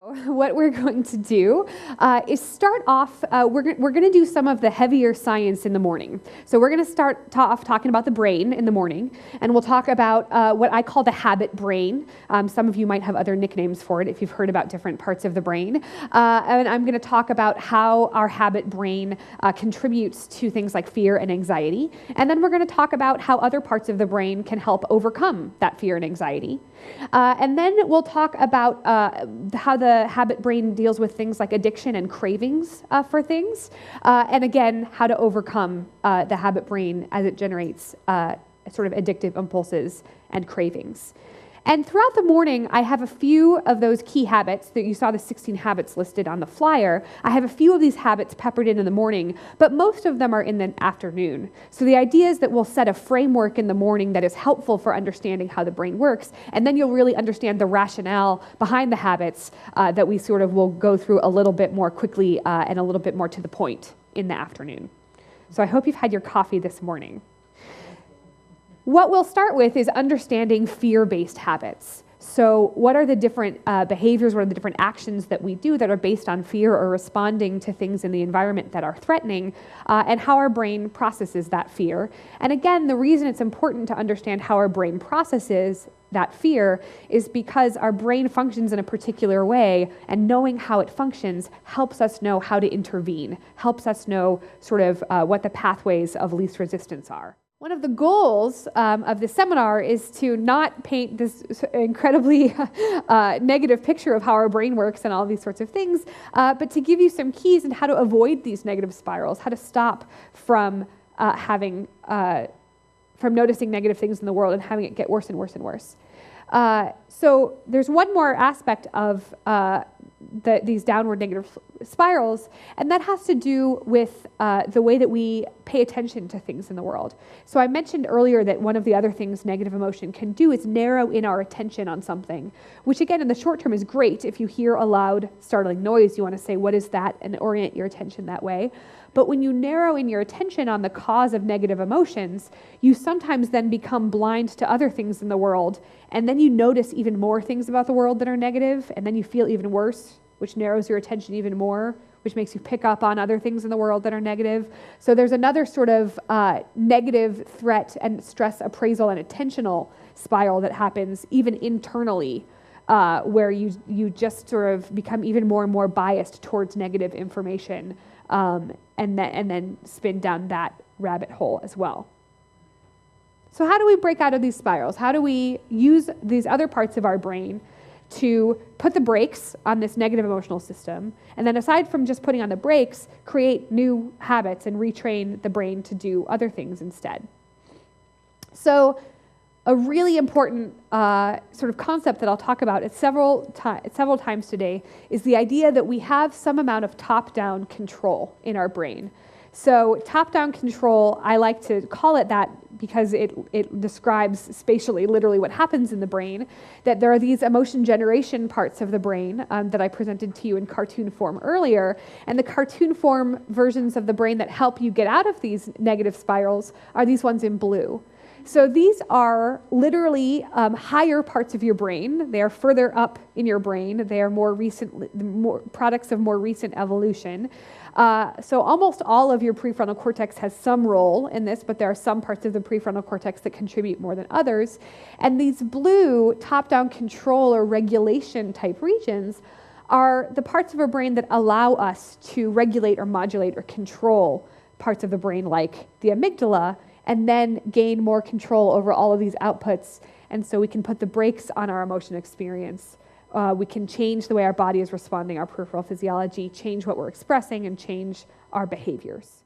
What we're going to do is start off, we're going to do some of the heavier science in the morning. So we're going to start off talking about the brain in the morning, and we'll talk about what I call the habit brain. Some of you might have other nicknames for it if you've heard about different parts of the brain. And I'm going to talk about how our habit brain contributes to things like fear and anxiety. And then we're going to talk about how other parts of the brain can help overcome that fear and anxiety. And then we'll talk about how the habit brain deals with things like addiction and cravings for things. And again, how to overcome the habit brain as it generates sort of addictive impulses and cravings. And throughout the morning, I have a few of those key habits that you saw the 16 habits listed on the flyer. I have a few of these habits peppered in the morning, but most of them are in the afternoon. So the idea is that we'll set a framework in the morning that is helpful for understanding how the brain works, and then you'll really understand the rationale behind the habits that we sort of will go through a little bit more quickly and a little bit more to the point in the afternoon. So I hope you've had your coffee this morning. What we'll start with is understanding fear-based habits. So what are the different behaviors, what are the different actions that we do that are based on fear or responding to things in the environment that are threatening, and how our brain processes that fear. And again, the reason it's important to understand how our brain processes that fear is because our brain functions in a particular way, and knowing how it functions helps us know how to intervene, helps us know sort of what the pathways of least resistance are. One of the goals of this seminar is to not paint this incredibly negative picture of how our brain works and all these sorts of things, but to give you some keys on how to avoid these negative spirals, how to stop from from noticing negative things in the world and having it get worse and worse and worse. So there's one more aspect of these downward negative spirals, and that has to do with the way that we pay attention to things in the world. So I mentioned earlier that one of the other things negative emotion can do is narrow in our attention on something, which again in the short term is great. If you hear a loud, startling noise, you want to say, what is that, and orient your attention that way. But when you narrow in your attention on the cause of negative emotions, you sometimes then become blind to other things in the world, and then you notice even more things about the world that are negative, and then you feel even worse, which narrows your attention even more, which makes you pick up on other things in the world that are negative. So there's another sort of negative threat and stress appraisal and attentional spiral that happens even internally, where you just sort of become even more and more biased towards negative information, and then spin down that rabbit hole as well. So how do we break out of these spirals? How do we use these other parts of our brain to put the brakes on this negative emotional system, and then aside from just putting on the brakes, create new habits and retrain the brain to do other things instead? So a really important sort of concept that I'll talk about several times today is the idea that we have some amount of top-down control in our brain. So top-down control, I like to call it that because it describes spatially, literally what happens in the brain, that there are these emotion generation parts of the brain that I presented to you in cartoon form earlier, and the cartoon form versions of the brain that help you get out of these negative spirals are these ones in blue. So these are literally higher parts of your brain. They are further up in your brain. They are more products of more recent evolution. So almost all of your prefrontal cortex has some role in this, but there are some parts of the prefrontal cortex that contribute more than others. And these blue top-down control or regulation type regions are the parts of our brain that allow us to regulate or modulate or control parts of the brain like the amygdala, and then gain more control over all of these outputs. And so we can put the brakes on our emotion experience. We can change the way our body is responding, our peripheral physiology, change what we're expressing, and change our behaviors.